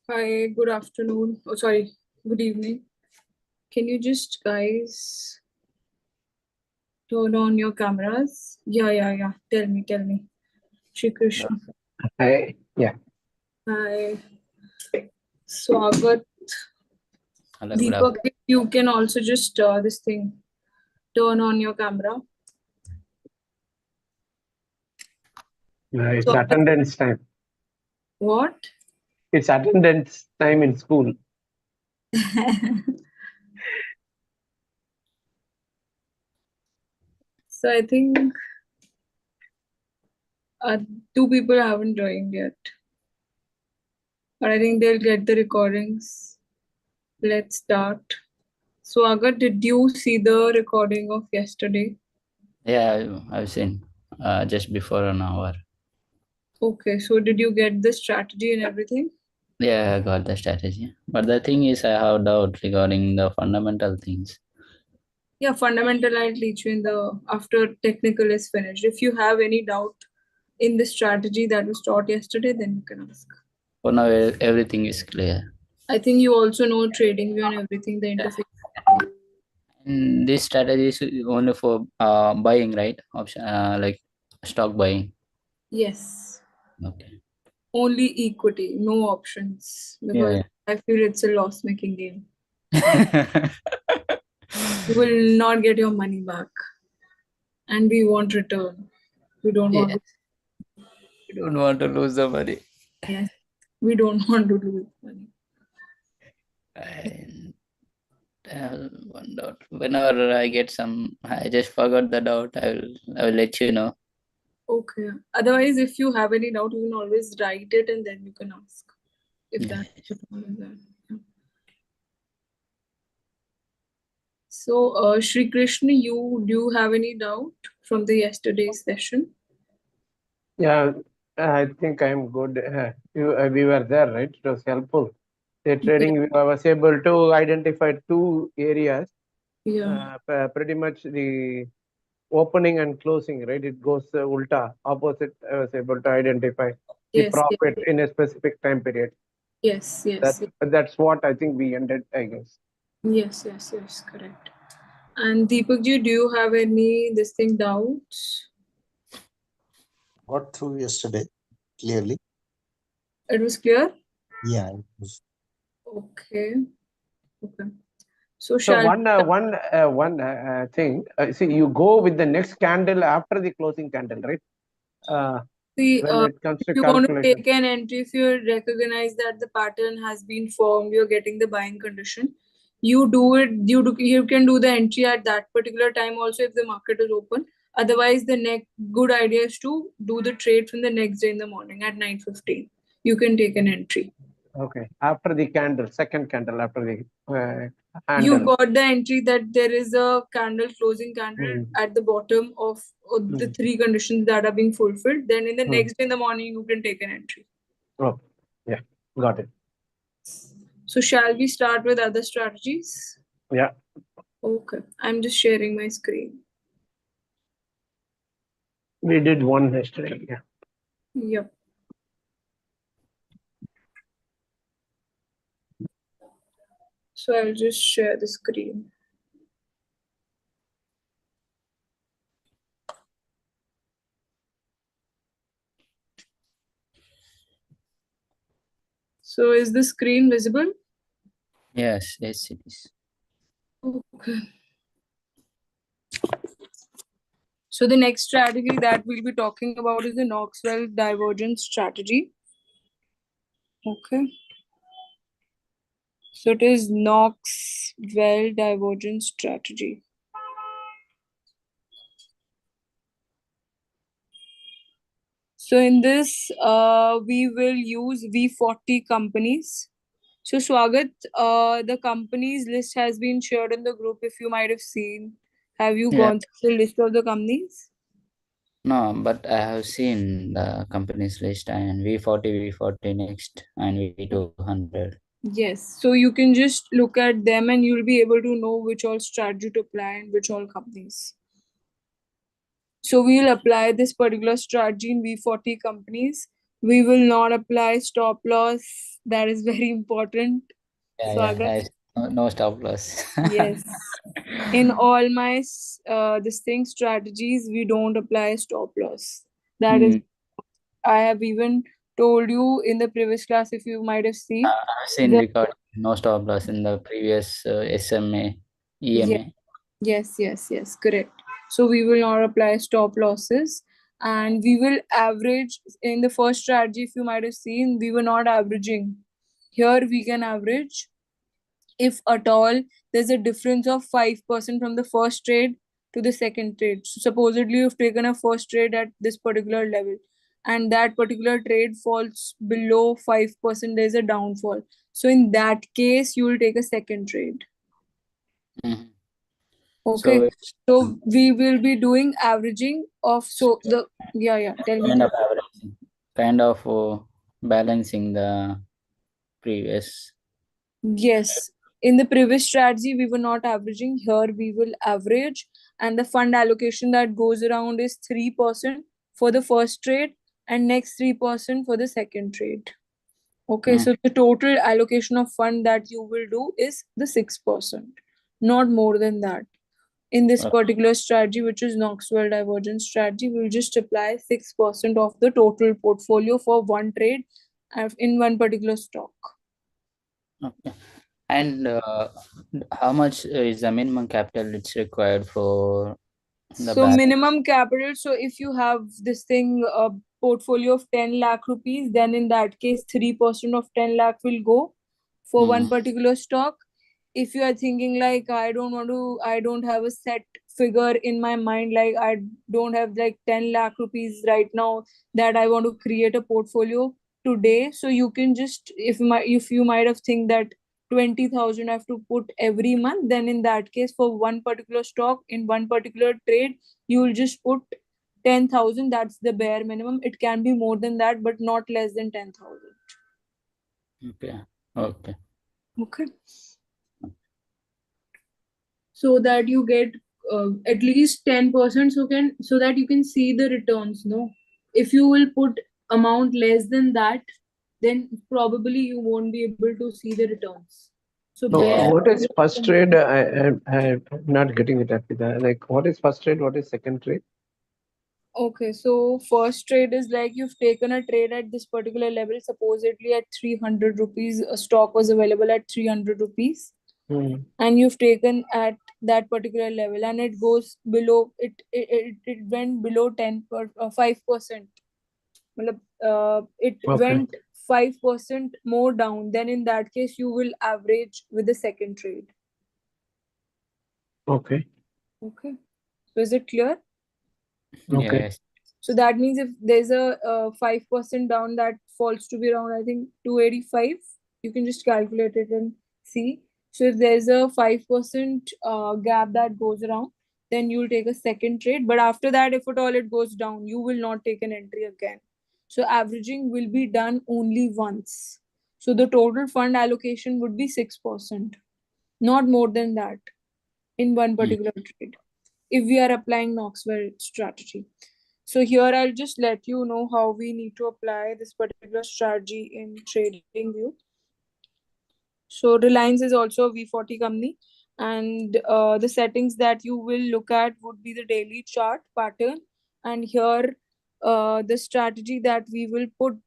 Hi, good afternoon. Oh, sorry, good evening. Can you just guys turn on your cameras? Yeah. Tell me. Shri Krishna. Yeah. Hi. Swagat. Hello, good Deepak, afternoon. if you can also just this thing, turn on your camera. It's So, attendance time. what? It's attendance time in school. So I think two people haven't joined yet. But I think they'll get the recordings. Let's start. So, Agar, did you see the recording of yesterday? Yeah, I've seen just before an hour. Okay, so did you get the strategy and everything? Yeah, I got the strategy. But the thing is, I have doubt regarding the fundamental things. Yeah, fundamental I'll teach you in the after technical is finished. If you have any doubt in the strategy that was taught yesterday, then you can ask. For now, everything is clear. I think you also know trading view and everything, the interface. And this strategy is only for buying, right? Option like stock buying. Yes. Okay. Only equity, no options. Because Yeah. I feel it's a loss-making game. Yeah. You will not get your money back. And we want return. We don't want to. You don't want to lose the money. Yes. We don't want to lose money. And one doubt. Whenever I get some, I just forgot the doubt. I will let you know. Okay. Otherwise, if you have any doubt, you can always write it and then you can ask. If Yeah. that's what all is that. Yeah. So, Shri Krishna, do you have any doubt from the yesterday's session? Yeah, I think I'm good. We were there, right? It was helpful. The trading, I was able to identify two areas. Yeah. Pretty much the opening and closing, right? It goes ulta, opposite. I was able to identify the Yes. profit in a specific time period. Yes. That's what I think we ended, I guess. Yes. Correct. And Deepak ji, do you have any distinct doubts? Got through yesterday clearly. It was clear? Yeah, it was. Okay. So, So one thing. See, you go with the next candle after the closing candle, right? See, When it comes if to you want to calculation. take an entry, if you recognize that the pattern has been formed, you're getting the buying condition. You do it. You can do the entry at that particular time also if the market is open. Otherwise, the next good idea is to do the trade from the next day in the morning at 9:15. You can take an entry. Okay, after the candle, second candle after the You handle. got the entry that there is a candle, closing candle at the bottom of the three conditions that are being fulfilled. Then in the next day in the morning, you can take an entry. Oh, yeah, got it. So shall we start with other strategies? Yeah. Okay, I'm just sharing my screen. We did one yesterday. Yeah. Yep. So I'll just share the screen. So is the screen visible? Yes, it is. Okay. So the next strategy that we'll be talking about is the Knox-Wells divergence strategy. Okay. So it is Knox-Wells divergence strategy. So in this, we will use V40 companies. So Swagat, the companies list has been shared in the group if you might have seen. Have you gone through the list of the companies? No, but I have seen the company's list and V40 next and V200. Yes. So you can just look at them and you'll be able to know which all strategy to apply and which all companies. So we'll apply this particular strategy in V40 companies We will not apply stop loss. That is very important. Yeah, Swagat. no stop loss. Yes. In all my strategies, we don't apply stop loss. That is, I have even told you in the previous class, if you might have seen. I've seen The, record no stop loss in the previous SMA, EMA. yes, correct. So we will not apply stop losses, and we will average in the first strategy. If you might have seen, we were not averaging. Here we can average if at all there's a difference of 5% from the first trade to the second trade. So supposedly you've taken a first trade at this particular level and that particular trade falls below 5%, there's a downfall. So in that case, you will take a second trade. Mhm. Okay. So we will be doing averaging of tell me. Kind of balancing the previous. Yes. In the previous strategy, we were not averaging. Here we will average, and the fund allocation that goes around is 3% for the first trade and next 3% for the second trade. Okay, so the total allocation of fund that you will do is the 6%, not more than that. In this particular strategy, which is Knox-Wells divergence strategy, we'll just apply 6% of the total portfolio for one trade in one particular stock. Okay. And how much is the minimum capital it's required for the minimum capital, so if you have this thing, a portfolio of 10 lakh rupees, then in that case 3% of 10 lakh will go for one particular stock. If you are thinking like I don't have a set figure in my mind, like I don't have like 10 lakh rupees right now that I want to create a portfolio today, so you can just, if you might have think that 20,000 I have to put every month, then in that case for one particular stock in one particular trade, you will just put 10,000. That's the bare minimum. It can be more than that, but not less than 10,000. Okay. So that you get at least 10%, so that you can see the returns. No, if you will put amount less than that, then probably you won't be able to see the returns. So what is first trade? I'm not getting it, Arpita. Like, what is first trade? What is second trade? Okay, so first trade is like you've taken a trade at this particular level, supposedly at 300 rupees. A stock was available at 300 rupees. And you've taken at that particular level, and it goes below it went below 5%. It went 5% more down. Then in that case, you will average with the second trade. Okay. So is it clear? Okay. Yes. So that means if there's a 5% down, that falls to be around, I think, 285. You can just calculate it and see. So if there's a 5% gap that goes around, then you'll take a second trade. But after that, if at all it goes down, you will not take an entry again. So averaging will be done only once. So the total fund allocation would be 6%, not more than that in one particular trade, if we are applying Knox-Wells strategy. So here I'll just let you know how we need to apply this particular strategy in TradingView. So Reliance is also a V40 company, and the settings that you will look at would be the daily chart pattern. And here the strategy that we will put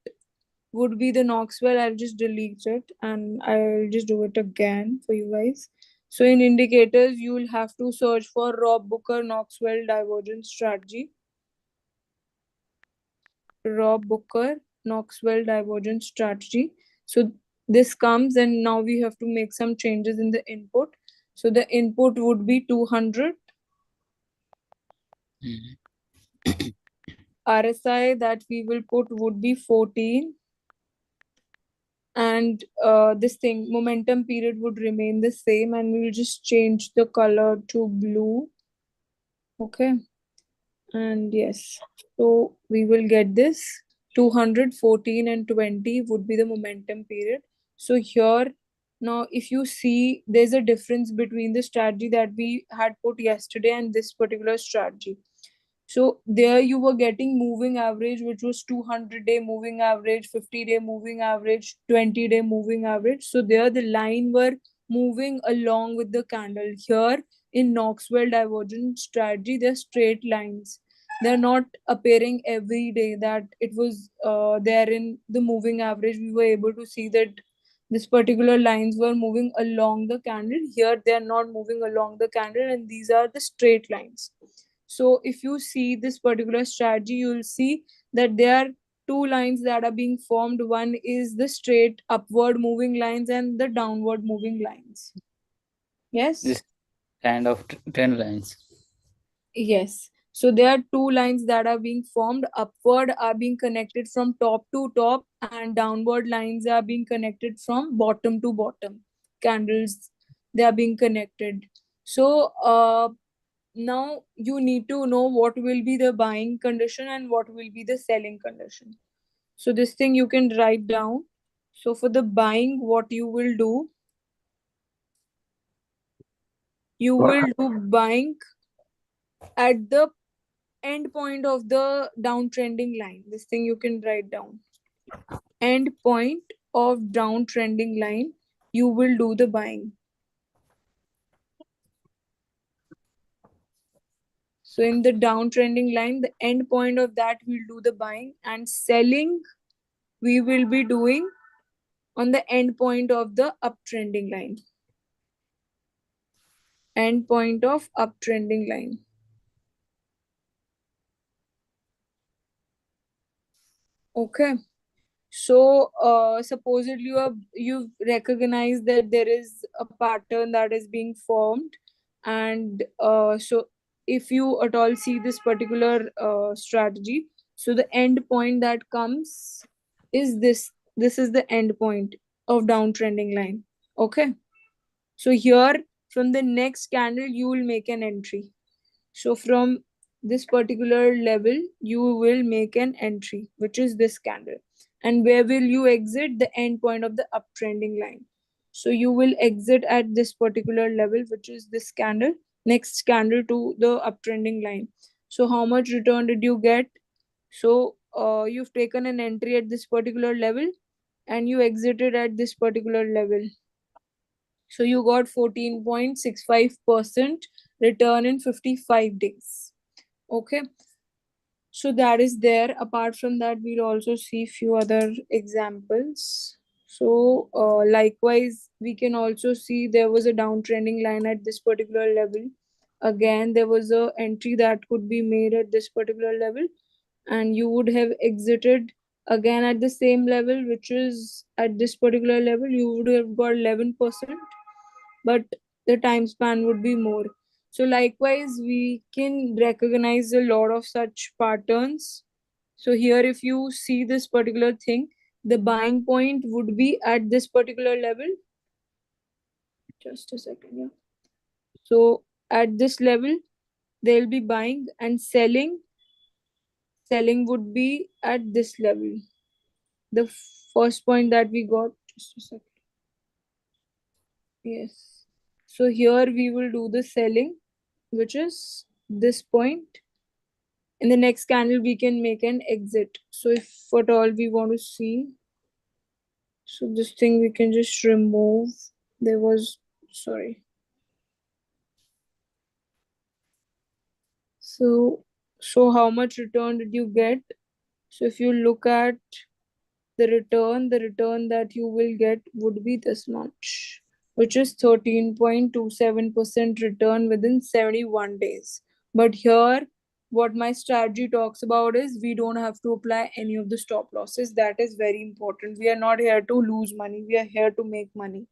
would be the Knox-Wells. I'll just delete it and I'll just do it again for you guys. So in indicators, you will have to search for Rob Booker Knox-Wells divergence strategy. Rob Booker Knox-Wells divergence strategy. So this comes, and now we have to make some changes in the input. So the input would be 200. RSI that we will put would be 14. And this thing, momentum period, would remain the same, and we'll just change the color to blue. Okay. And yes, so we will get this 214 and 20 would be the momentum period. So here now, if you see, there's a difference between the strategy that we had put yesterday and this particular strategy. So there you were getting moving average, which was 200-day moving average, 50-day moving average, 20-day moving average. So there the line were moving along with the candle. Here in Knox-Wells divergence strategy, they're straight lines. They're not appearing every day. That it was there in the moving average. We were able to see that this particular lines were moving along the candle. Here they are not moving along the candle, and these are the straight lines. So if you see this particular strategy, you'll see that there are two lines that are being formed. One is the straight upward moving lines and the downward moving lines. Yes? This kind of trend lines. Yes. So there are two lines that are being formed. Upward are being connected from top to top, and downward lines are being connected from bottom to bottom. Candles, they are being connected. So now you need to know what will be the buying condition and what will be the selling condition. So this thing you can write down. So for the buying, what you will do, you will do buying at the end point of the downtrending line. This thing you can write down. End point of downtrending line, you will do the buying. So in the downtrending line, the end point of that we'll do the buying, and selling we will be doing on the end point of the uptrending line. End point of uptrending line. Okay. So supposedly you've recognized that there is a pattern that is being formed, and so if you at all see this particular strategy, so the end point that comes is this. This is the end point of downtrending line. Okay. So here from the next candle you will make an entry. So from this particular level you will make an entry, which is this candle. And where will you exit? The end point of the uptrending line. So you will exit at this particular level, which is this candle, next candle to the uptrending line. So how much return did you get? So you've taken an entry at this particular level and you exited at this particular level. So you got 14.65% return in 55 days. Okay. So that is there. Apart from that, we'll also see few other examples. So likewise, we can also see there was a downtrending line at this particular level. Again, there was a entry that could be made at this particular level, and you would have exited again at the same level, which is at this particular level, you would have got 11%, but the time span would be more. So likewise, we can recognize a lot of such patterns. So here, if you see this particular thing, the buying point would be at this particular level. Just a second, yeah. So at this level, they'll be buying, and selling would be at this level. The first point that we got, just a second. Yes. So here we will do the selling, which is this point. In the next candle, we can make an exit. So if at all we want to see, so this thing we can just remove. There was, sorry. So how much return did you get? So if you look at the return that you will get would be this much, which is 13.27% return within 71 days. But here, what my strategy talks about is we don't have to apply any of the stop losses. That is very important. We are not here to lose money. We are here to make money.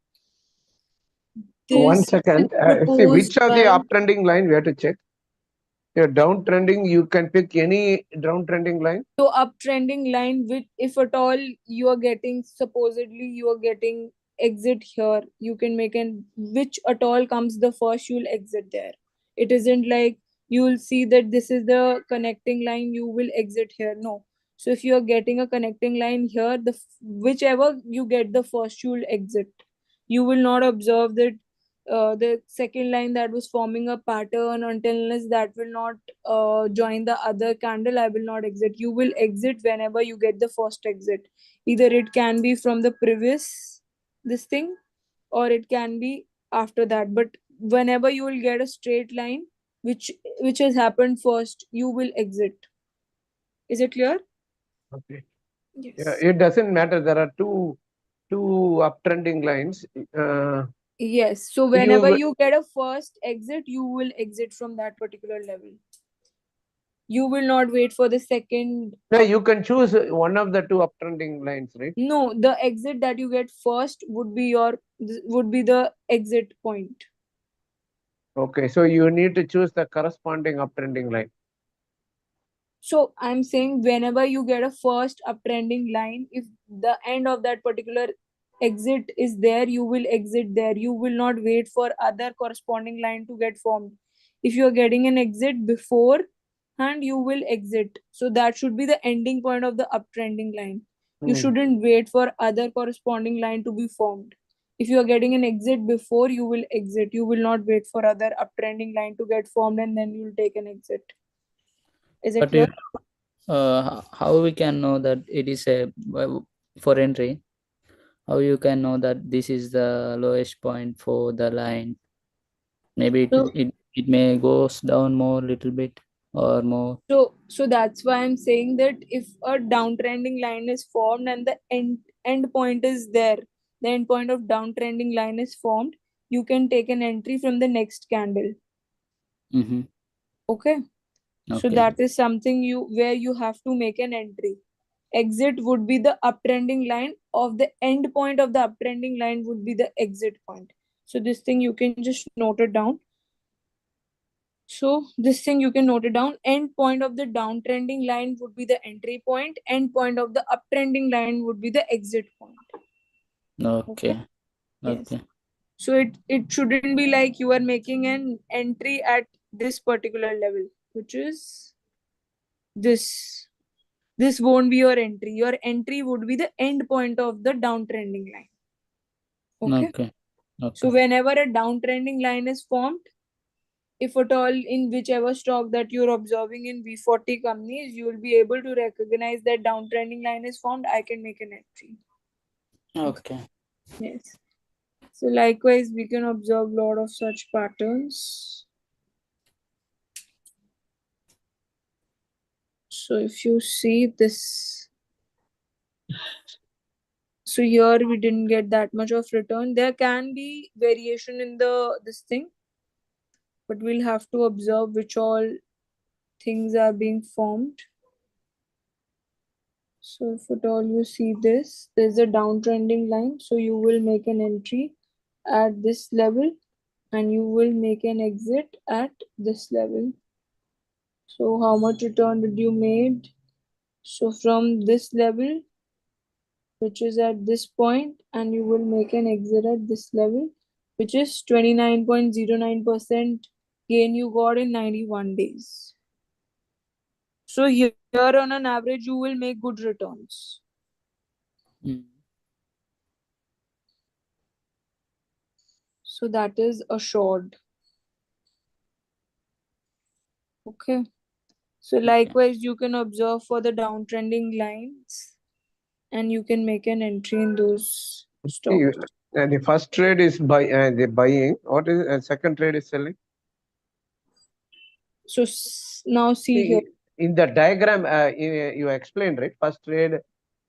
One This second. is See, which proposed are the by- uptrending line we have to check? Your downtrending, you can pick any downtrending line. So uptrending line, which if at all you are getting, supposedly you are getting exit here, you can make an, which at all comes the first, you'll exit there. It isn't like you will see that this is the connecting line, you will exit here. No. So if you are getting a connecting line here, whichever you get the first, you'll exit. You will not observe that the second line that was forming a pattern, until unless that will not join the other candle, I will not exit. You will exit whenever you get the first exit. Either it can be from the previous this thing, or it can be after that. But whenever you will get a straight line which has happened first, you will exit. Is it clear? Okay. Yes. Yeah, it doesn't matter. There are two uptrending lines. Yes. So whenever you get a first exit, you will exit from that particular level. You will not wait for the second. No, you can choose one of the two uptrending lines, right? No, the exit that you get first would be the exit point. Okay, so you need to choose the corresponding uptrending line. So I'm saying whenever you get a first uptrending line, if the end of that particular exit is there, you will exit there. You will not wait for other corresponding line to get formed. If you're getting an exit before, and you will exit. So that should be the ending point of the uptrending line. You shouldn't wait for other corresponding line to be formed. If you are getting an exit before, you will exit. You will not wait for other uptrending line to get formed and then you will take an exit. Is it But clear? how we can know that it is a for entry? How you can know that this is the lowest point for the line? Maybe it may goes down more little bit or more. So that's why I'm saying that if a downtrending line is formed and the end point is there, the end point of downtrending line is formed, you can take an entry from the next candle. Mm-hmm. Okay. So Okay. that is something where you have to make an entry. Exit would be the uptrending line of the end point of the uptrending line would be the exit point. So this thing you can just note it down. So this thing you can note it down. End point of the downtrending line would be the entry point. End point of the uptrending line would be the exit point. Okay. Yes. Okay. So it shouldn't be like you are making an entry at this particular level, which is this. This won't be your entry. Your entry would be the end point of the downtrending line. Okay. Okay. So whenever a downtrending line is formed, if at all in whichever stock that you're observing in V40 companies, you will be able to recognize that downtrending line is formed, I can make an entry. Okay. Yes. So likewise, we can observe a lot of such patterns. So if you see this, so here we didn't get that much of return. There can be variation in this thing, but we'll have to observe which all things are being formed. So if at all you see this, there's a downtrending line. So you will make an entry at this level and you will make an exit at this level. So how much return did you made? So from this level, which is at this point, and you will make an exit at this level, which is 29.09% gain you got in 91 days. So here on an average, you will make good returns. So that is assured. Okay. So likewise, you can observe for the downtrending lines and you can make an entry in those stocks. The first trade is the buying. What is second trade is selling? So now see here. In the diagram, you explained, right? First trade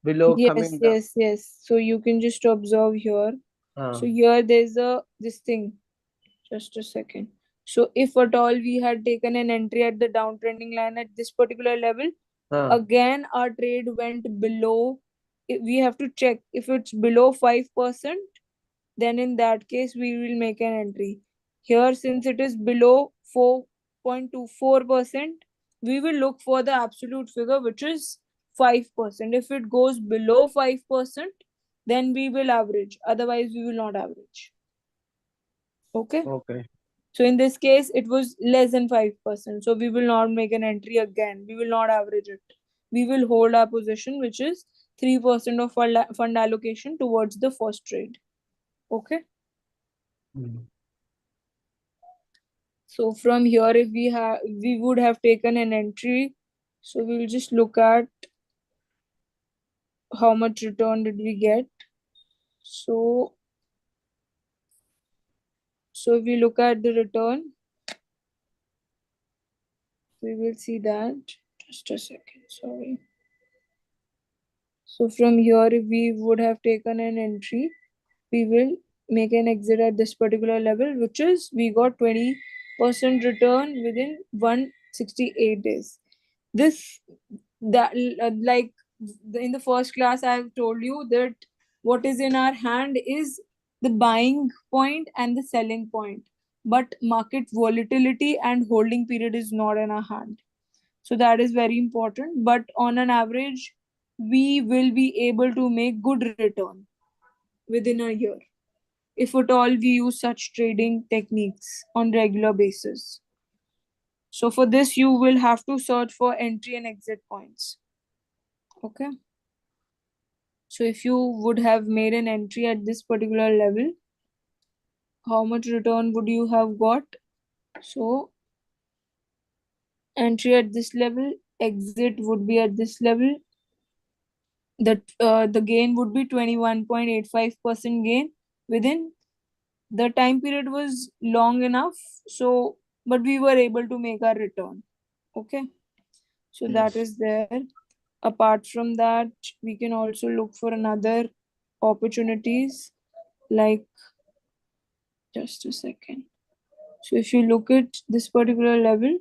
below coming down. Yes. So you can just observe here. So here there's this thing. Just a second. So if at all we had taken an entry at the downtrending line at this particular level, again our trade went below. We have to check if it's below 5%, then in that case we will make an entry. Here, since it is below 4.24%, we will look for the absolute figure, which is 5%. If it goes below 5%, then we will average. Otherwise, we will not average. Okay? Okay. So in this case, it was less than 5%. So we will not make an entry again. We will not average it. We will hold our position, which is 3% of fund allocation towards the first trade. Okay? So from here, if we would have taken an entry, so we'll just look at how much return did we get. So if we look at the return, we will see that. Just a second, sorry. So from here, if we would have taken an entry, we will make an exit at this particular level, which is we got 20% return within 168 days. This that like in the first class I have told you that what is in our hand is the buying point and the selling point, but market volatility and holding period is not in our hand. So that is very important, but on an average we will be able to make good return within a year if at all we use such trading techniques on regular basis. So for this you will have to search for entry and exit points. Okay, so if you would have made an entry at this particular level, how much return would you have got? So entry at this level, exit would be at this level. The gain would be 21.85% gain within the time period was long enough, so but we were able to make our return. Okay, so that Yes. is there. Apart from that, we can also look for another opportunities, like, just a second. So if you look at this particular level,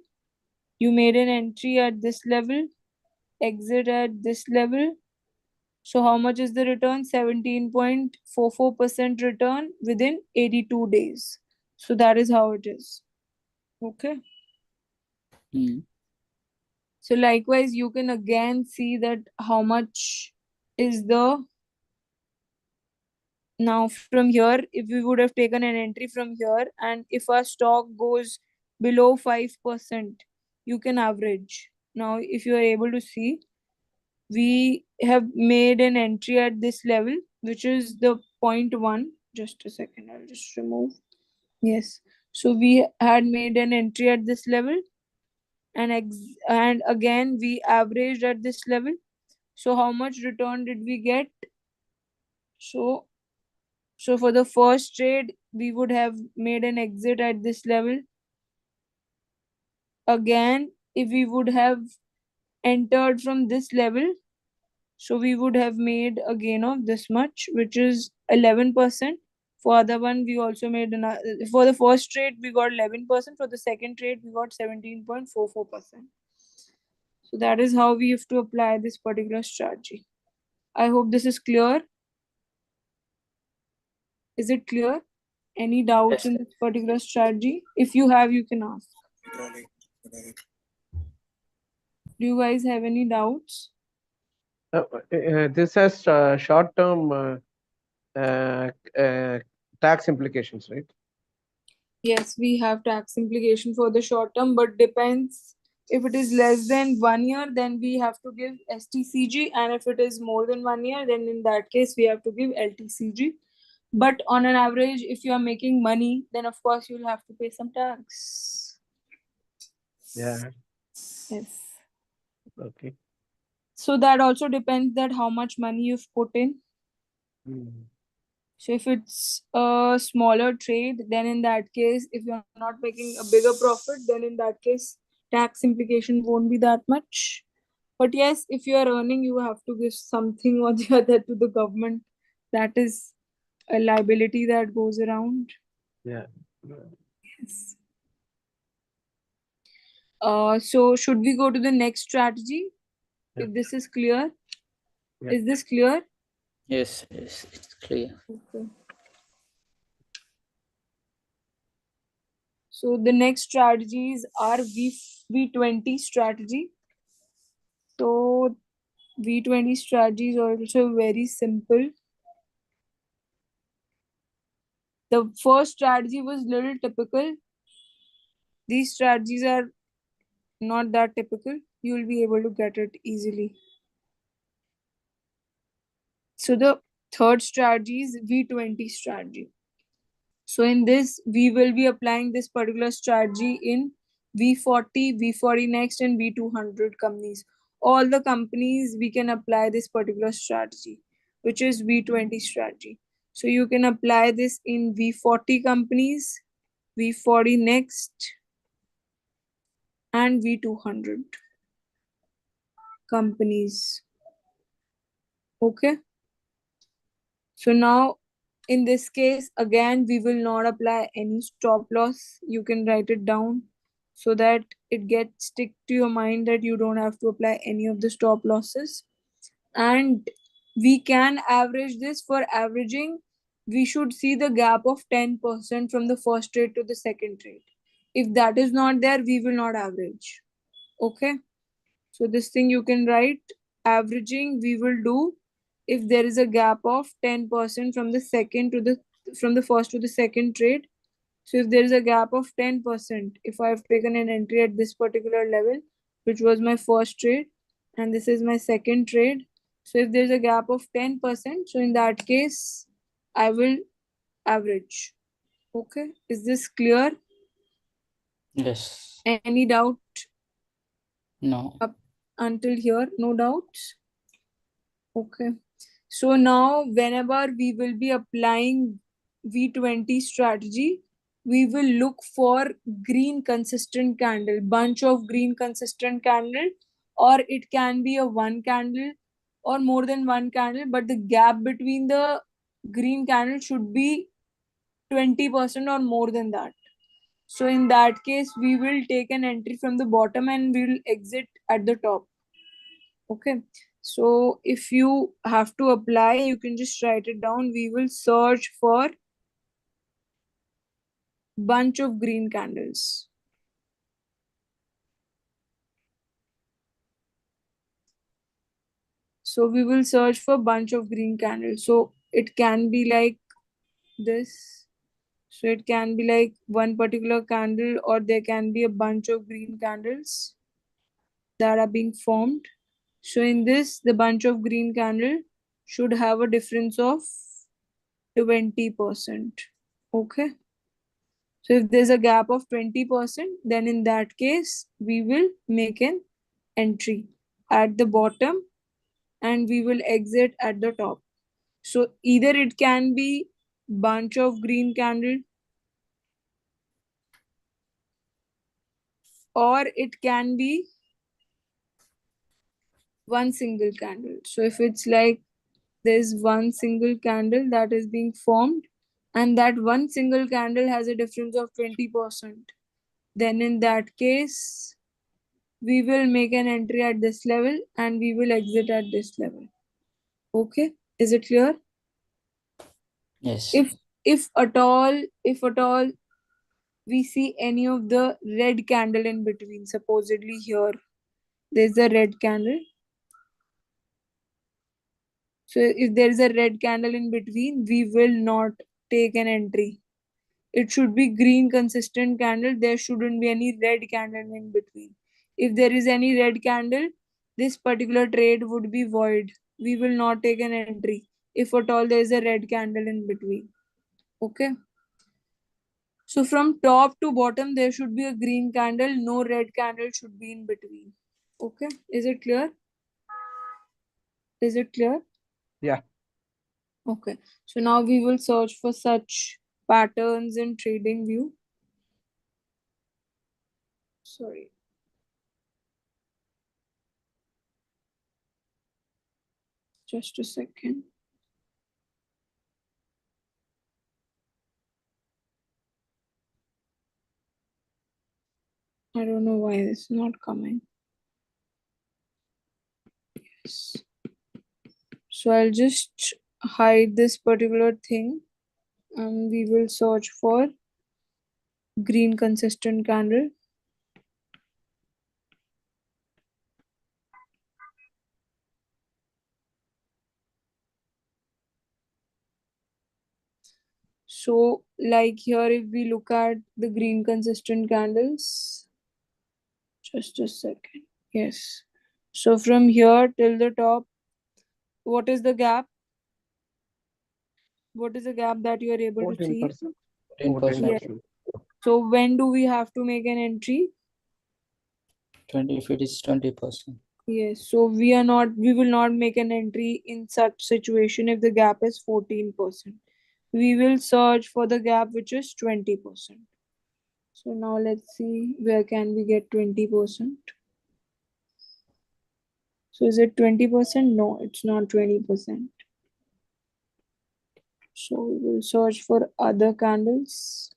you made an entry at this level, exit at this level. So how much is the return? 17.44% return within 82 days. So that is how it is. Okay. Mm. So likewise, you can again see that how much is the, now from here, if we would have taken an entry from here, and if our stock goes below 5%, you can average. Now, if you are able to see, we have made an entry at this level, which is the 0.1. Just a second, I'll just remove. Yes. So we had made an entry at this level, and again we averaged at this level. So how much return did we get? So for the first trade, we would have made an exit at this level. Again, if we would have entered from this level, so we would have made a gain of this much, which is 11%. For other one, we also made another. For the first trade, we got 11%. For the second trade, we got 17.44%. So that is how we have to apply this particular strategy. I hope this is clear. Is it clear? Any doubts Yes. in this particular strategy? If you have, you can ask. Do you guys have any doubts? This has short-term tax implications, right? Yes, we have tax implication for the short term, but depends. If it is less than 1 year, then we have to give STCG, and if it is more than 1 year, then in that case we have to give LTCG. But on an average, if you are making money, then of course you'll have to pay some tax. Yeah. Yes. Okay. So that also depends that how much money you've put in. So if it's a smaller trade, then in that case, if you're not making a bigger profit, then in that case, tax implication won't be that much. But yes, if you are earning, you have to give something or the other to the government. That is a liability that goes around. Yeah. Yes. So should we go to the next strategy? Yeah. If this is clear, Yeah. is this clear? Yes, yes, it's clear. Okay. So the next strategies are V20 strategy. So V20 strategy is also very simple. The first strategy was little typical. These strategies are not that typical. You will be able to get it easily. So the third strategy is V20 strategy. So in this, we will be applying this particular strategy in V40, V40 Next, and V200 companies. All the companies we can apply this particular strategy, which is V20 strategy. So you can apply this in V40 companies, V40 Next, and V200 companies. Okay. So now in this case, again, we will not apply any stop loss. You can write it down so that it gets stick to your mind that you don't have to apply any of the stop losses. And we can average this. For averaging, we should see the gap of 10% from the first trade to the second trade. If that is not there, we will not average. Okay. So this thing you can write, averaging we will do if there is a gap of 10% from the first to the second trade. So if there is a gap of 10%, if I have taken an entry at this particular level, which was my first trade, and this is my second trade. So if there's a gap of 10%, so in that case, I will average. Okay, is this clear? Yes. Any doubt No. up until here? No doubts? Okay. So now whenever we will be applying V20 strategy, we will look for green consistent candle, bunch of green consistent candle, or it can be a one candle or more than one candle, but the gap between the green candle should be 20% or more than that. So in that case, we will take an entry from the bottom and we will exit at the top. Okay. So if you have to apply, you can just write it down. We will search for bunch of green candles. So we will search for bunch of green candles. So it can be like this. So it can be like one particular candle, or there can be a bunch of green candles that are being formed. So in this, the bunch of green candle should have a difference of 20%. Okay. So if there's a gap of 20%, then in that case, we will make an entry at the bottom and we will exit at the top. So either it can be bunch of green candle, or it can be one single candle. So if it's like there's one single candle that is being formed and that one single candle has a difference of 20%, then in that case, we will make an entry at this level and we will exit at this level. Okay, is it clear? Yes. If at all we see any of the red candle in between, supposedly here there's a red candle. So if there is a red candle in between, we will not take an entry. It should be green consistent candle. There shouldn't be any red candle in between. If there is any red candle, this particular trade would be void. We will not take an entry if at all there is a red candle in between. Okay. So from top to bottom, there should be a green candle. No red candle should be in between. Okay. Is it clear? Is it clear? Yeah. Okay. So now we will search for such patterns in TradingView. Sorry. Just a second. I don't know why this is not coming. Yes. So I'll just hide this particular thing and we will search for green consistent candle. So like here, if we look at the green consistent candles, just a second. Yes. So from here till the top, what is the gap? What is the gap that you are able to see? 14%. 14%. Yes. So when do we have to make an entry? 20 if it is 20%. Yes, so we will not make an entry in such situation if the gap is 14%. We will search for the gap which is 20%. So now let's see where can we get 20%. So is it 20%? No, it's not 20%. So we will search for other candles.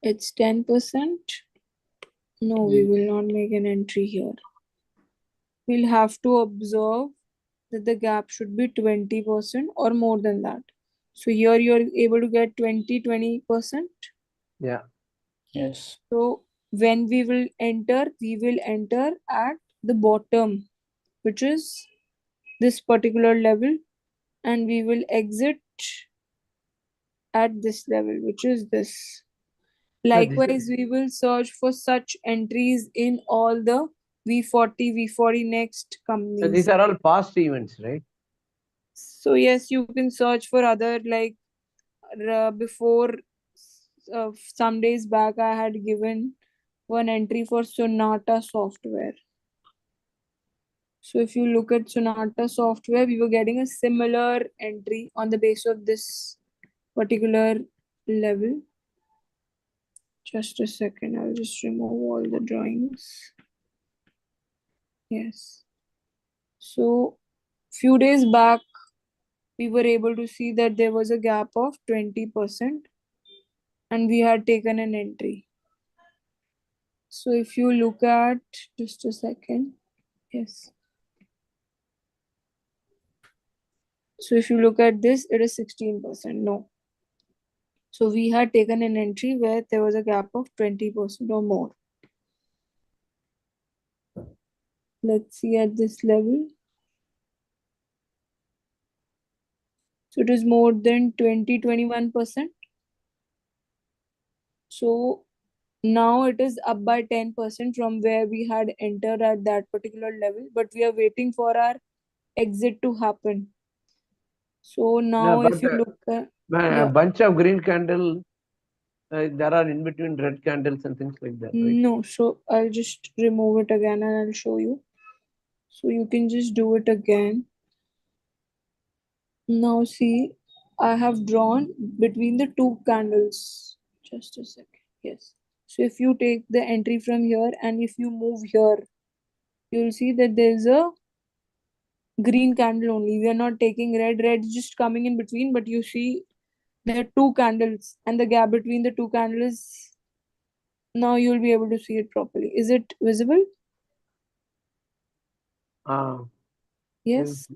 It's 10%. No, we will not make an entry here. We'll have to observe that the gap should be 20% or more than that. So here you're able to get 20%. Yeah. Yes. So when we will enter at the bottom, which is this particular level, and we will exit at this level, which is this. Likewise, we will search for such entries in all the V40, V40 next So companies. these are all past events, right? So yes, you can search for other, like before some days back, I had given one entry for Sonata software. So if you look at Sonata software, we were getting a similar entry on the base of this particular level. Just a second, I'll just remove all the drawings. Yes. So few days back, we were able to see that there was a gap of 20% and we had taken an entry. So if you look at, just a second, yes. So if you look at this, it is 16%, no. So we had taken an entry where there was a gap of 20% or more. Let's see at this level. So it is more than 21%. So now it is up by 10% from where we had entered at that particular level, but we are waiting for our exit to happen. So now if you look at a bunch of green candle, there are in between red candles and things like that, right? No, so I'll just remove it again and I'll show you. So you can just do it again. Now see, I have drawn between the two candles. Just a second. Yes. So if you take the entry from here and if you move here, you'll see that there's a green candle only. We are not taking red. Red is just coming in between, but you see there are two candles and the gap between the two candles. Now you'll be able to see it properly. Is it visible? Yes.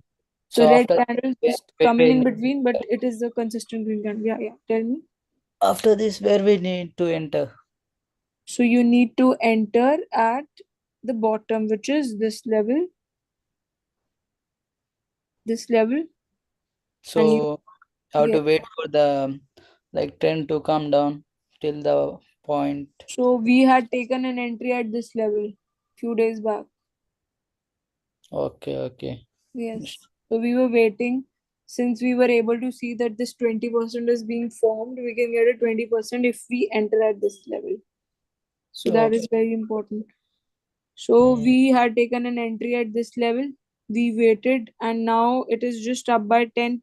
So So red after candle where- just where coming we in need- between, but it is a consistent green candle. Yeah. Tell me. after this, where we need to enter? So you need to enter at the bottom, which is this level. This level. So have yeah. to wait for the trend to come down till the point. So we had taken an entry at this level few days back. Okay. Yes. So we were waiting. Since we were able to see that this 20% is being formed, we can get a 20% if we enter at this level. So that is very important. So we had taken an entry at this level. We waited and now it is just up by 10%.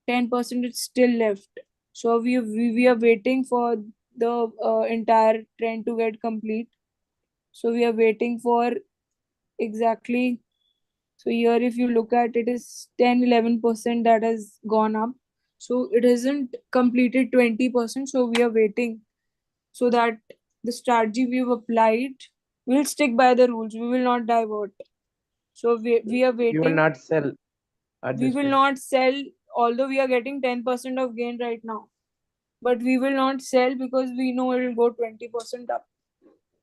10% is still left. So we are waiting for the entire trend to get complete. So we are waiting for exactly. So here if you look at it is 10-11% that has gone up. So it hasn't completed 20%. So we are waiting so that the strategy we've applied will stick by the rules. We will not divert. So we are waiting. You will not sell. We will not sell, although we are getting 10% of gain right now. But we will not sell because we know it will go 20% up.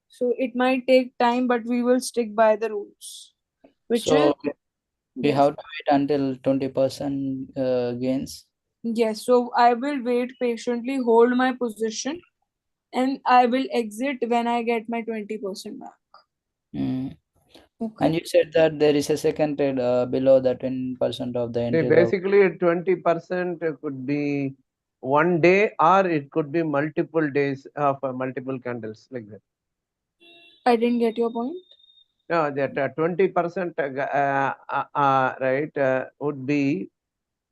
So it might take time, but we will stick by the rules. Which is we have to wait until 20% gains. Yes, so I will wait patiently, hold my position, and I will exit when I get my 20% back. Okay. And you said that there is a second trade below the 10% of the See, entry level. basically 20% could be one day, or it could be multiple days of multiple candles like that. I didn't get your point. No, that 20% right would be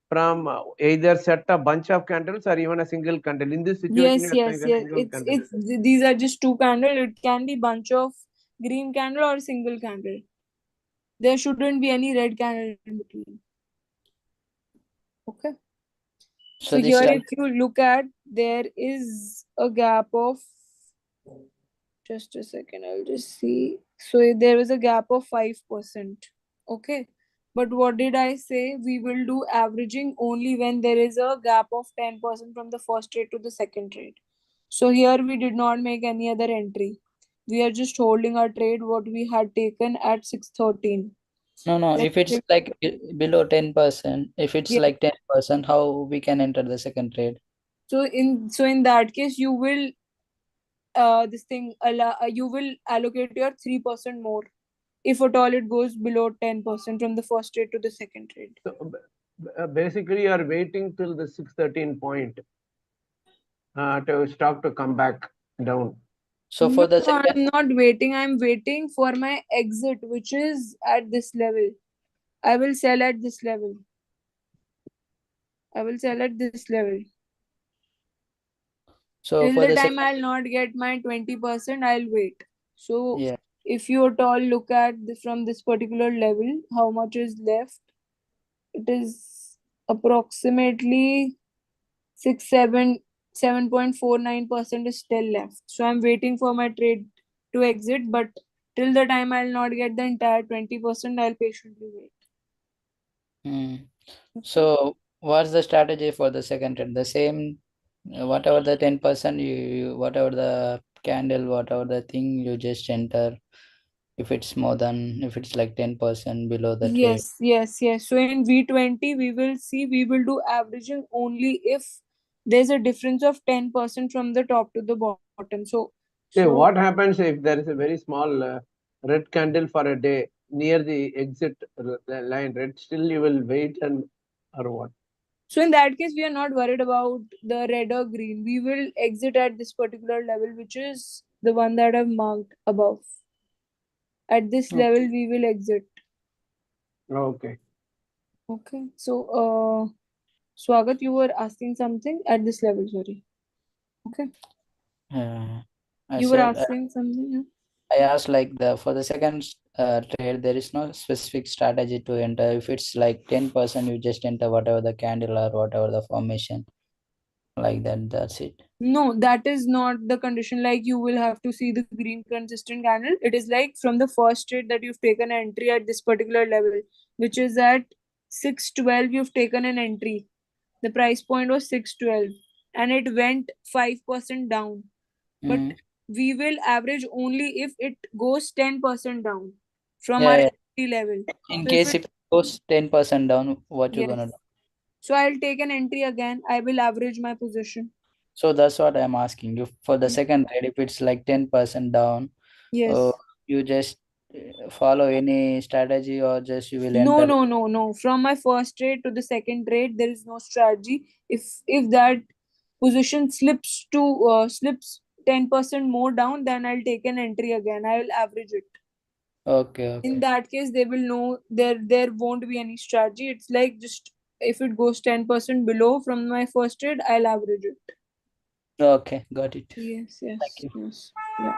from either set a bunch of candles or even a single candle. In this situation, Yes, you are yes, showing a yes. single candle. These are just two candle. It can be bunch of green candle or single candle. There shouldn't be any red candle in between. Okay. So this here, if you look at, there is a gap of, just a second, I'll just see. So there is a gap of 5%. Okay. But what did I say? We will do averaging only when there is a gap of 10% from the first trade to the second trade. So here we did not make any other entry. We are just holding our trade what we had taken at 613. No, Let's if it's say- like below 10%, if it's Yeah. like 10%, how we can enter the second trade? So in that case, you will you will allocate your 3% more if at all it goes below 10% from the first trade to the second trade. So basically, you are waiting till the 613 point to stock to come back down. So for the No, second, I'm not waiting. I'm waiting for my exit, which is at this level. I will sell at this level. I will sell at this level. so Till for the the time second, I'll not get my 20%, I'll wait. So yeah, if you at all look at from this particular level, how much is left? It is approximately 7.49% is still left. So I'm waiting for my trade to exit, but till the time I'll not get the entire 20%, I'll patiently wait. Hmm. So what's the strategy for the second trade? The same, whatever the 10%, whatever the candle, whatever the thing, you just enter. If it's more than, if it's like 10% below the trade. Yes. So in V20, we will do averaging only if there's a difference of 10% from the top to the bottom. So What happens if there is a very small red candle for a day near the exit line, right? Still you will wait and or what? So in that case, we are not worried about the red or green. We will exit at this particular level, which is the one that I've marked above. At this Okay. level, we will exit. Okay. Okay. So, Swagat, you were asking something at this level, sorry. Okay. I You were said, asking something, yeah? I asked like for the second trade, there is no specific strategy to enter. If it's like 10%, you just enter whatever the candle or whatever the formation, like that. That's it. No, that is not the condition. Like you will have to see the green consistent candle. It is like from the first trade that you've taken an entry at this particular level, which is at 612, you've taken an entry. The price point was 612 and it went 5% down. But Mm. we will average only if it goes 10% down from Yeah, our yeah. entry level. In So case if it goes 10% down, what you gonna yes. do? So I'll take an entry again. I will average my position. So that's what I'm asking you. For the second trade, if it's like 10% down, Yes. you just follow any strategy or just you will No, enter. no. From my first trade to the second trade, there is no strategy. If that position slips 10% more down, then I'll take an entry again. I will average it. Okay. In that case, they will know there won't be any strategy. It's like just if it goes 10% below from my first trade, I'll average it. Okay, got it. Yes. Thank you. Yeah.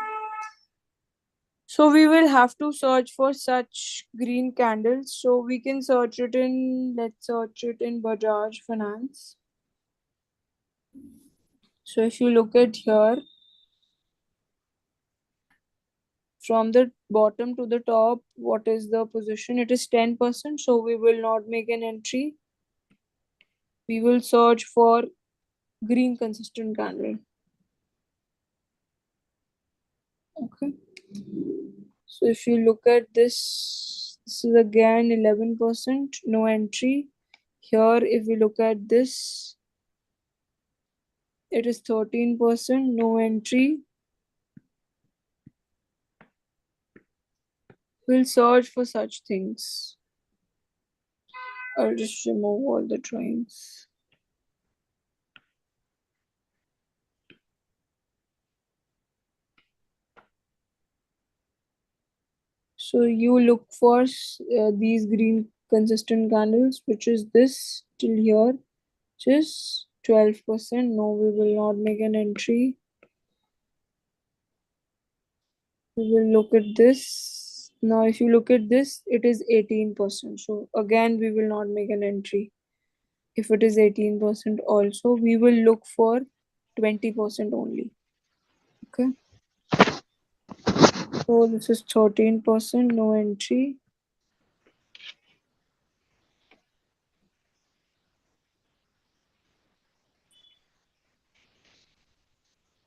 So we will have to search for such green candles. So we can search it in, let's search it in Bajaj Finance. So if you look at here, from the bottom to the top, what is the position? It is 10%. So we will not make an entry. We will search for green consistent candle. Okay. So if you look at this is again 11%, no entry. Here, if we look at this, it is 13%, no entry. We'll search for such things. I'll just remove all the drawings. So you look for these green consistent candles, which is this till here, which is 12%. No, we will not make an entry. We will look at this. Now, if you look at this, it is 18%. So again, we will not make an entry. If it is 18% also, we will look for 20% only. Okay. So this is 13%, no entry.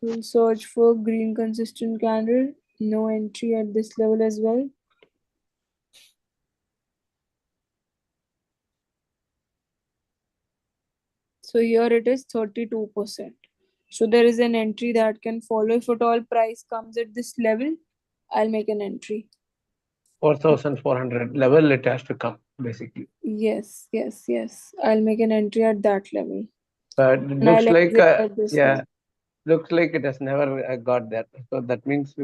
We'll search for green consistent candle, no entry at this level as well. So here it is 32%. So there is an entry that can follow. If at all price comes at this level, I'll make an entry. 4,400 level it has to come basically. Yes. I'll make an entry at that level. But it And looks I'll like exit at this level. looks like it has never got that. So that means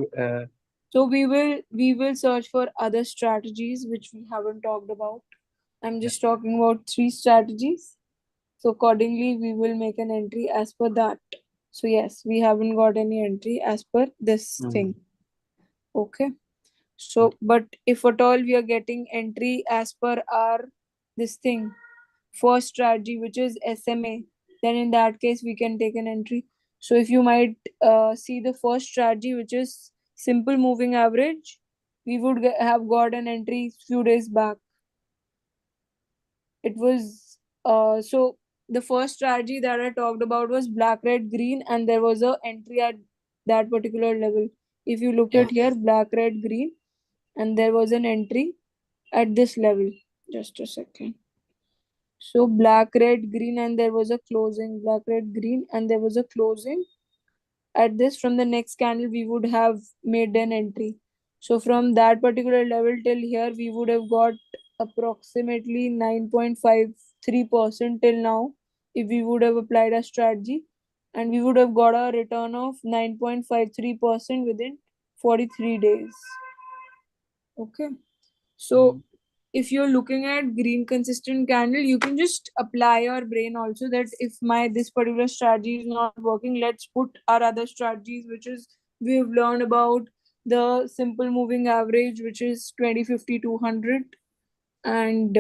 So we will search for other strategies which we haven't talked about. I'm just talking about 3 strategies. So accordingly, we will make an entry as per that. So yes, we haven't got any entry as per this thing. Okay. So, but if at all we are getting entry as per our this thing, first strategy, which is SMA, then in that case we can take an entry. So if you might see the first strategy, which is simple moving average, we would have got an entry few days back. It was so the first strategy that I talked about was black, red, green, and there was a entry at that particular level. If you look at here, black, red, green, and there was an entry at this level. Just a second. So black, red, green, and there was a closing. Black, red, green, and there was a closing. At this, from the next candle, we would have made an entry. So from that particular level till here, we would have got approximately 9.53% till now if we would have applied a strategy, and we would have got a return of 9.53% within 43 days. Okay. So if you're looking at green consistent candle, you can just apply your brain also that if this particular strategy is not working, let's put our other strategies, which is we've learned about the simple moving average, which is 20, 50, 200, and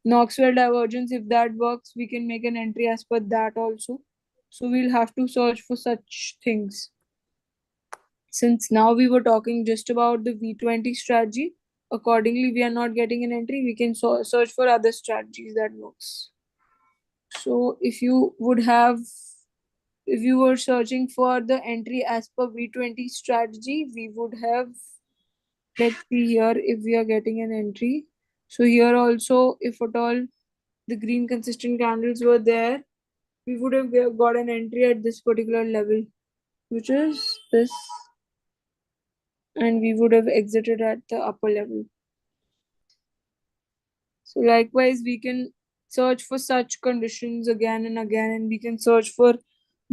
Knoxwell divergence. If that works, we can make an entry as per that also. So we'll have to search for such things. Since now we were talking just about the V20 strategy, accordingly we are not getting an entry, we can search for other strategies that works. So if you were searching for the entry as per V20 strategy, we would have, let's see here if we are getting an entry. So here also, if at all the green consistent candles were there, we would have got an entry at this particular level, which is this, and we would have exited at the upper level. So likewise, we can search for such conditions again and again, and we can search for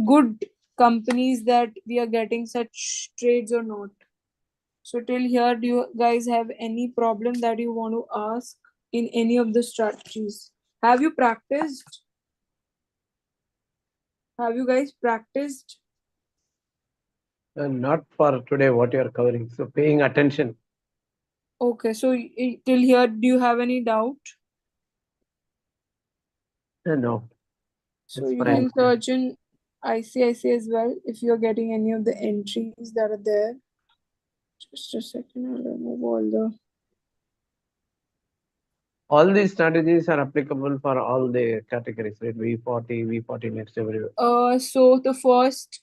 good companies that we are getting such trades or not. So till here, do you guys have any problem that you want to ask in any of the strategies? Have you practiced? Have you guys practiced? not for today what you are covering. So paying attention. Okay, so till here, do you have any doubt? No. So That's you fine. can search in ICICI as well if you're getting any of the entries that are there. Just a second, I'll remove All these strategies are applicable for all the categories, right? V40, V40 next everywhere. So the first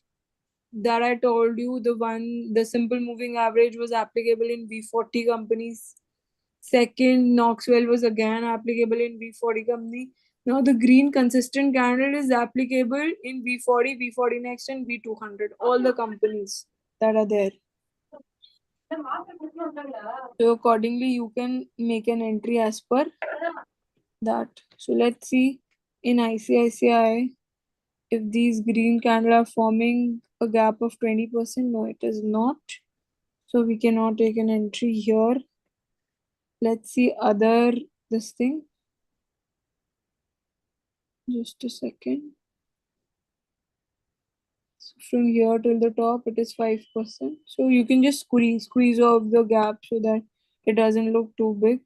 that I told you, the simple moving average was applicable in V40 companies. Second, Knoxwell was again applicable in V40 company. Now the green consistent candle is applicable in V40, V40 next, and V200. All the companies that are there. So accordingly, you can make an entry as per that. So let's see in ICICI if these green candle are forming a gap of 20%. No, it is not. So we cannot take an entry here. Let's see other this thing. Just a second. So from here till the top, it is 5%. So you can just squeeze off the gap so that it doesn't look too big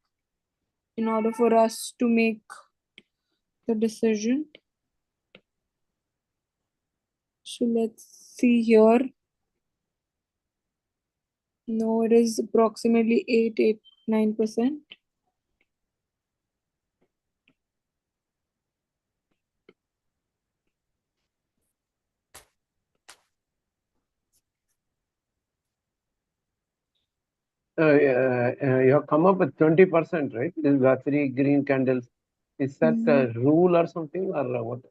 in order for us to make the decision. So let's see here. No, it is approximately 9%. You have come up with 20%, right? These are 3 green candles. Is that a rule or something, or what?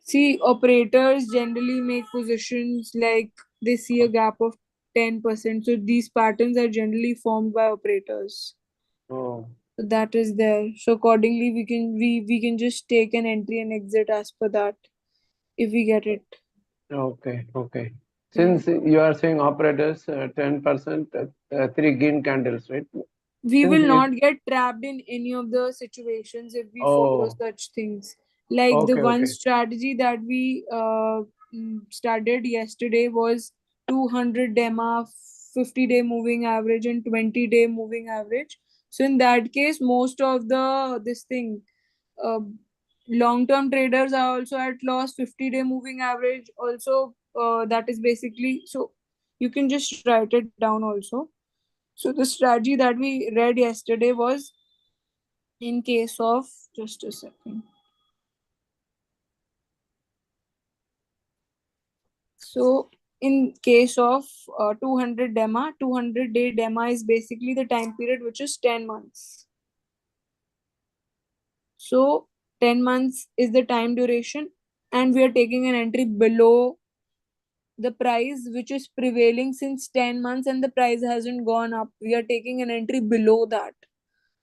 See, operators generally make positions like they see a gap of 10%. So these patterns are generally formed by operators. Oh, So that is there. So accordingly, we can just take an entry and exit as per that if we get it. okay, okay. Since you are saying operators, 10%, 3 green candles, right? We Since will it- not get trapped in any of the situations if we follow Oh, such things. Like the okay, one okay. strategy that we started yesterday was 200 DEMA, 50-day moving average, and 20-day moving average. So in that case, most of the this thing, uh, long-term traders are also at loss. 50-day moving average also, that is basically, so you can just write it down also. So the strategy that we read yesterday was in case of, just a second. So in case of 200 DEMA, 200-day DEMA is basically the time period which is 10 months. So 10 months is the time duration, and we are taking an entry below the price which is prevailing since 10 months and the price hasn't gone up. We are taking an entry below that.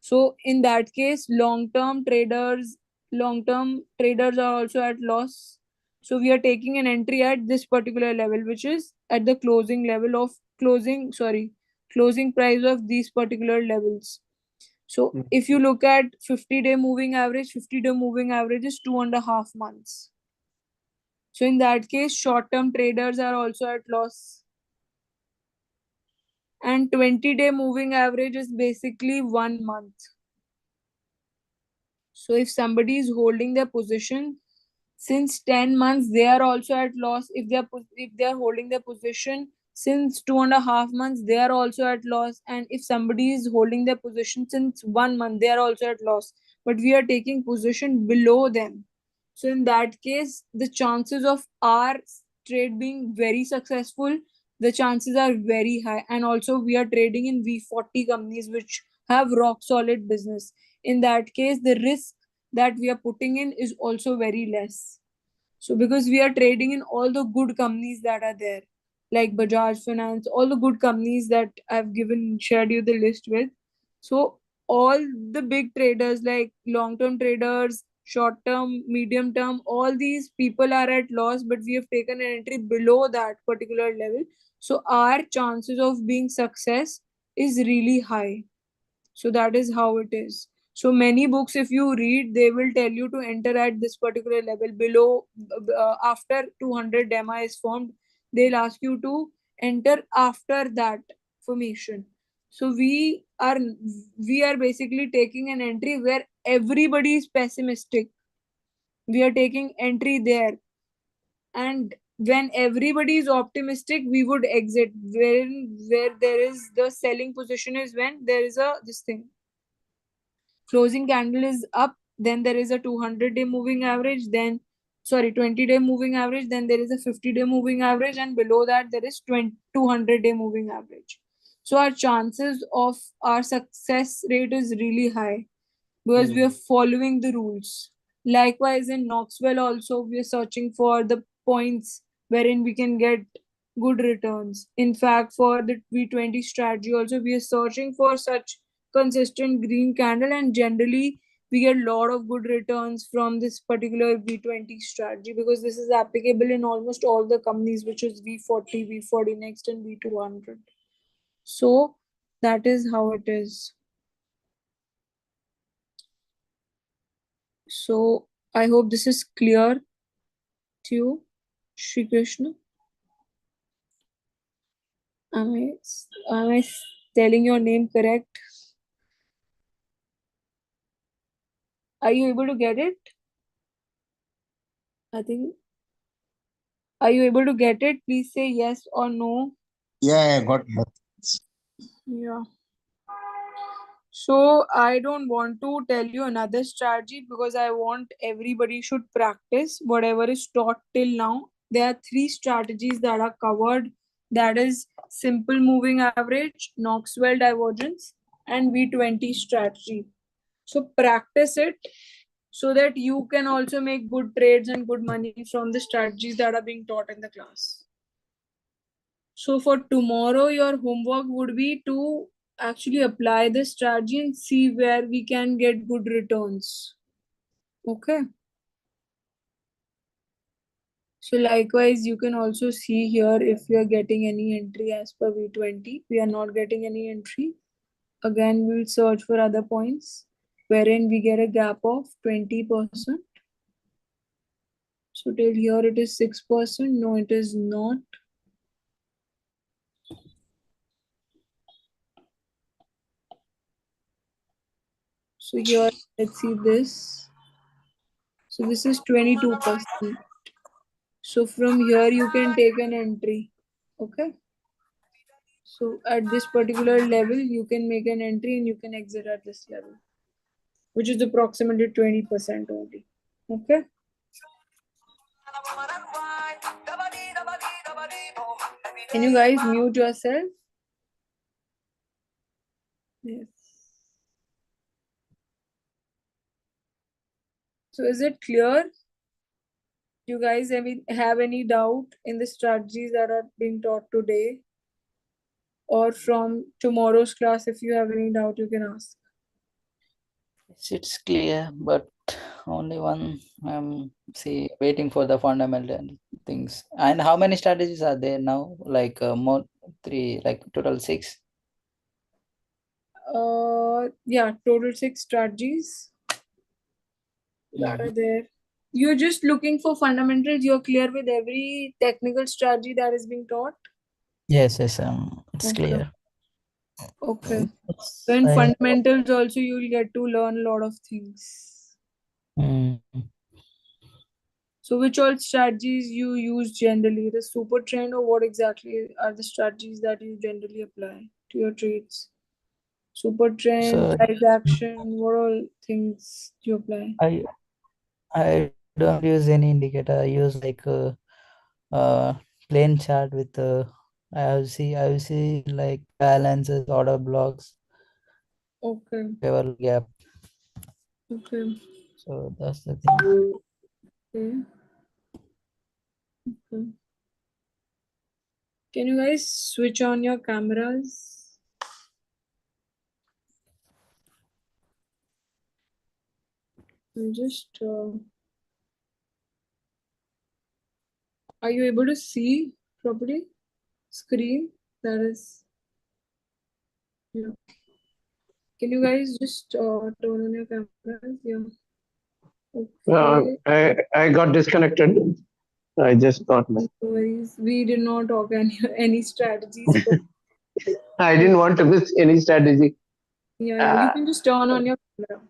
So in that case, long-term traders are also at loss. So we are taking an entry at this particular level, which is at the closing level of closing price of these particular levels. So if you look at 50-day moving average, 50-day moving average is 2.5 months. So in that case, short-term traders are also at loss. And 20-day moving average is basically 1 month. So if somebody is holding their position since 10 months, they are also at loss. If they are holding their position since 2.5 months, they are also at loss. And if somebody is holding their position since 1 month, they are also at loss. But we are taking position below them. So in that case, the chances of our trade being very successful, the chances are very high. And also we are trading in V40 companies which have rock solid business. In that case, the risk that we are putting in is also very less. So because we are trading in all the good companies that are there, like Bajaj Finance, all the good companies that I've shared you the list with. So all the big traders like long-term traders, short-term, medium-term, all these people are at loss, but we have taken an entry below that particular level. So our chances of being success is really high. So that is how it is. So many books, if you read, they will tell you to enter at this particular level below. After 200 DEMA is formed, they'll ask you to enter after that formation. So we are basically taking an entry where everybody is pessimistic. We are taking entry there, and when everybody is optimistic, we would exit. Where there is the selling position is when there is a this thing, closing candle is up, then there is a 200-day moving average, then 20-day moving average, then there is a 50-day moving average, and below that there is 200-day moving average. So our chances of our success rate is really high because we are following the rules. Likewise in Knoxville also, we are searching for the points wherein we can get good returns. In fact, for the V20 strategy also, we are searching for such consistent green candle, and generally we get a lot of good returns from this particular V20 strategy because this is applicable in almost all the companies, which is V40, V40 Next, and V200. So that is how it is. So I hope this is clear to you, Shri Krishna. Am I telling your name correct? Are you able to get it? I think. Are you able to get it? Please say yes or no. Yeah, I got both. Yeah. So I don't want to tell you another strategy because I want everybody should practice whatever is taught till now. There are 3 strategies that are covered. That is simple moving average, Knox-Weld divergence, and V20 strategy. So practice it so that you can also make good trades and good money from the strategies that are being taught in the class. So for tomorrow, your homework would be to actually apply the strategy and see where we can get good returns. Okay. So likewise, you can also see here if we are getting any entry as per V20. We are not getting any entry. Again, we'll search for other points wherein we get a gap of 20%. So till here it is 6%. No, it is not. So here, let's see this. So this is 22%. So from here, you can take an entry. Okay. So at this particular level, you can make an entry and you can exit at this level, which is approximately 20% only. Okay. Can you guys mute yourself? Yes. So is it clear? You guys have any doubt in the strategies that are being taught today? Or from tomorrow's class, if you have any doubt, you can ask. Yes, it's clear, but only one I'm waiting for the fundamental things. And how many strategies are there now? Like more 3, like total 6. Yeah, total 6 strategies that are there. You're just looking for fundamentals. You're clear with every technical strategy that is being taught. Yes, it's Okay. clear. Okay. So in fundamentals also you'll get to learn a lot of things. So which all strategies you use generally? The super trend, or what exactly are the strategies that you generally apply to your trades? Super trend, price action, what all things do you apply? I don't use any indicator. I use like plain chart with I see like balances, order blocks. Okay. Whatever gap. Okay. So that's the thing. Okay. Okay. Can you guys switch on your cameras? I'm just are you able to see properly? Screen, that is, yeah. Can you guys just turn on your cameras? Yeah. Okay. I got disconnected. I just got my. No worries. We did not talk any strategies. But I didn't want to miss any strategy. yeah, you can just turn on your camera.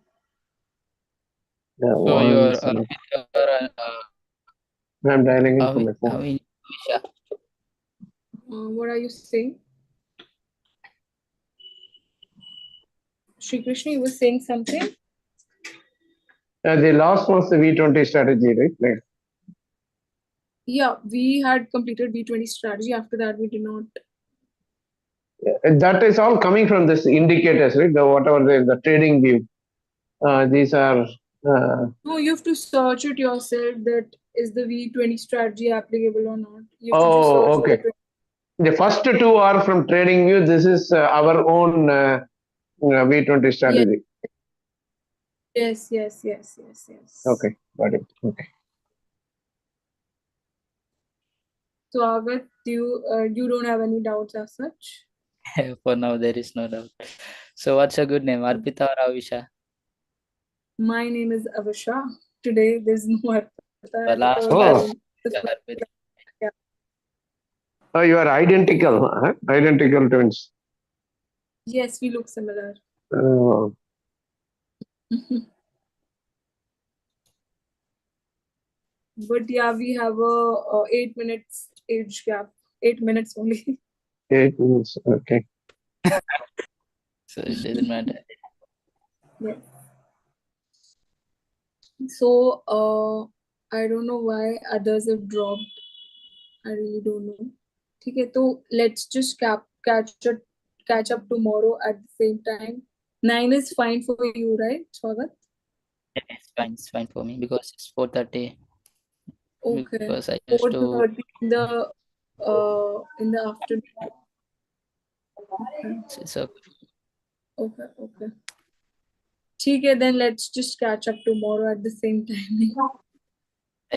So you're I'm dialing in from my phone. What are you saying? Shri Krishna, you were saying something? The last was the V20 strategy, right? Like, yeah, we had completed V20 strategy. After that, we did not. that is all coming from this indicators, right? Whatever the trading view. These are. No, you have to search it yourself. That is the V20 strategy applicable or not? You have Oh, to just search okay. for the The first two are from TradingView. This is our own V20 strategy. Yes. Okay, got it. Okay. So Agat, you don't have any doubts as such? For now, there is no doubt. So, what's your good name, Arpita or Avisha? My name is Avisha. Today there's no Arpita. The last Oh. class, Arpita. Oh, you are identical, huh? Identical twins. Yes, we look similar. Oh. But yeah, we have a 8 minutes age gap. 8 minutes only. 8 minutes. Okay. So it doesn't matter. Yeah. So I don't know why others have dropped. I really don't know. Okay, so let's just catch up tomorrow at the same time. 9 is fine for you, right, Swagat? Yeah, it's fine for me because it's 4:30. Okay. Because I used to 4:30 in the afternoon. it's okay. Okay. Okay, then let's just catch up tomorrow at the same time.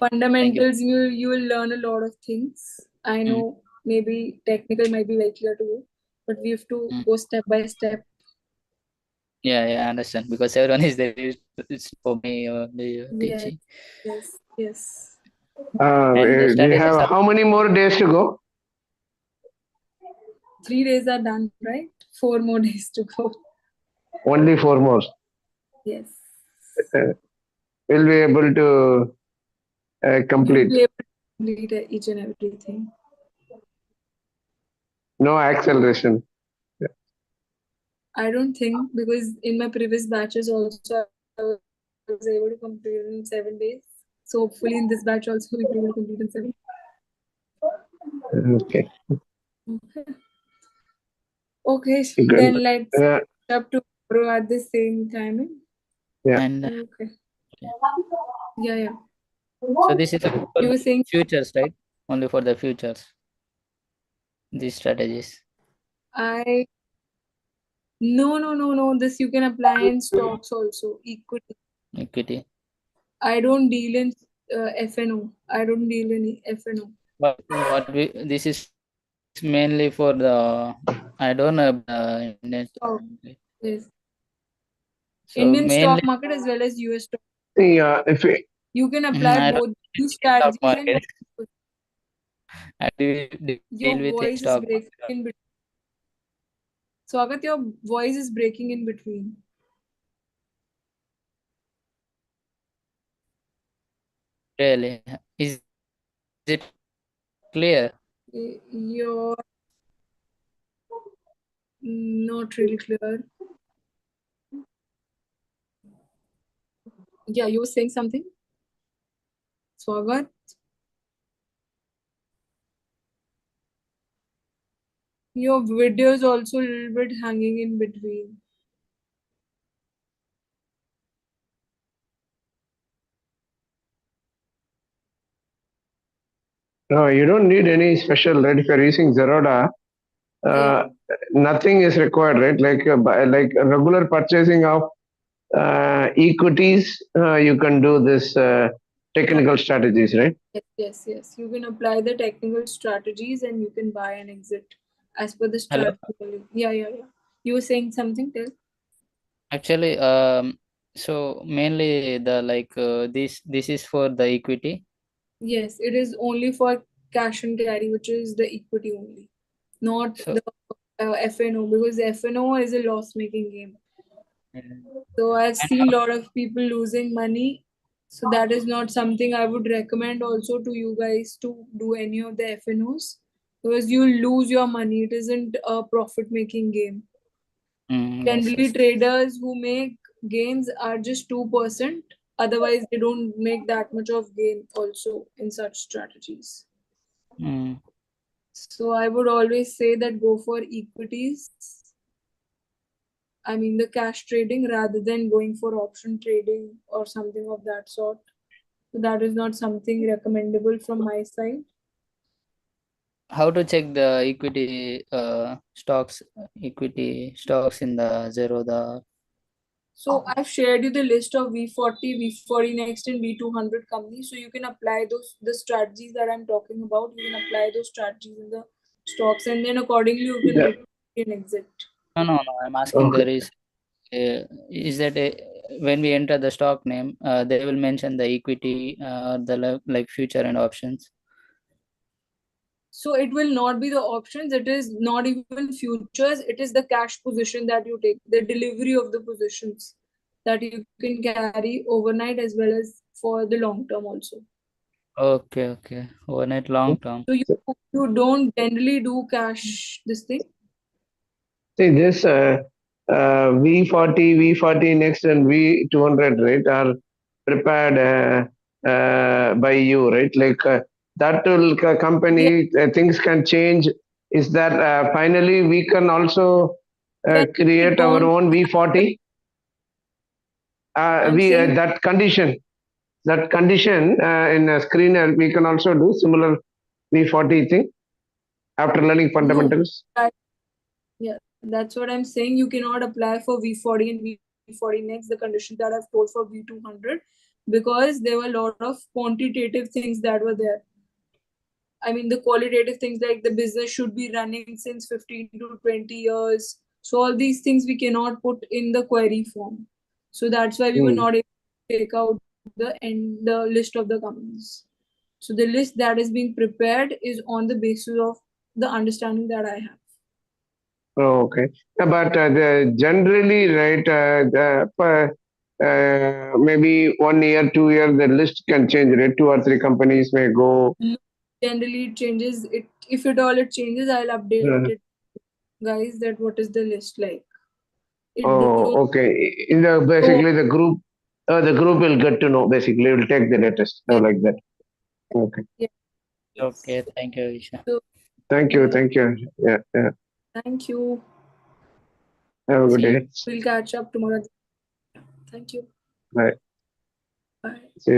Fundamentals, you will learn a lot of things. I know maybe technical might be very clear to you, but we have to go step by step. Yeah, I understand because everyone is there. It's for me the teaching. Yes. And We have how many more days to go? 3 days are done, right? 4 more days to go. Only 4 more. Yes. We'll be able to complete. We'll be able to complete each and everything. No acceleration. I don't think, because in my previous batches also I was able to complete in 7 days. So hopefully in this batch also we'll be able to complete in 7 days. Okay. Okay, Good. then let's up tomorrow at the same timing. Yeah. And Okay. Yeah. so this is for You were saying futures, right? Only for the futures. These strategies. No. This you can apply in stocks also, Equity. I don't deal in FNO. I don't deal in FNO. But this is mainly for the I don't know Indian stock. Yes. So Indian mainly, stock market as well as US stock. Yeah, if we, You can apply both these strategies and I deal your with voice is stock breaking in between. So Agat, your voice is breaking in between. Really? Is it clear? You're not really clear. Yeah, you were saying something? Swagat? Your video is also a little bit hanging in between. no, you don't need any special, right? If you're using Zerodha, nothing is required, right? Like a regular purchasing of equities, you can do this technical strategies, right? Yes. You can apply the technical strategies and you can buy and exit as per the Hello? strategy. Yeah. You were saying something, Tell? Actually, so mainly the this is for the equity. Yes, it is only for cash and carry, which is the equity only, not the FNO, because FNO is a loss-making game. So I've seen a lot of people losing money. So that is not something I would recommend also to you guys to do any of the FNOs, because you lose your money. It isn't a profit-making game. Generally, Yes. traders who make gains are just 2%. Otherwise, they don't make that much of gain also in such strategies. So I would always say that go for equities. I mean the cash trading rather than going for option trading or something of that sort. So that is not something recommendable from my side. how to check the equity stocks in the Zerodha? So I've shared you the list of V40, V40 Next, and V200 companies. So you can apply the strategies that I'm talking about. You can apply those strategies in the stocks, and then accordingly you can Yeah. get an exit. No, I'm asking Okay. there is that when we enter the stock name, they will mention the equity, like future and options. So it will not be the options. It is not even futures. It is the cash position that you take, the delivery of the positions that you can carry overnight as well as for the long term also. Okay. Overnight long term. So you don't generally do cash this thing. See this V40, V40 Next, and V200, right, are prepared by you, right? Like that will company things can change. Is that finally we can also Then we create our don't. own V40? I'm We saying that condition in a screener we can also do similar V40 thing after learning no. fundamentals. Yeah, that's what I'm saying. You cannot apply for V40 and V40 Next, the conditions that I've told for V200, because there were a lot of quantitative things that were there. I mean, the qualitative things like the business should be running since 15 to 20 years. So all these things we cannot put in the query form. So that's why we were not able to take out the list of the companies. So the list that is being prepared is on the basis of the understanding that I have. Oh, okay. But generally, right, maybe 1 year, 2 year, the list can change, right? 2 or 3 companies may go. Generally it changes. It if at all it changes, I'll update it, guys, that what is the list like. It Oh, okay. In the basically the group will get to know. Basically, will take the latest like that. Okay. yeah. Okay, thank you, Isha. So Thank you. Thank you. Yeah. thank you. Have a good See you. day. We'll catch up tomorrow. Thank you. Bye. Bye. See you.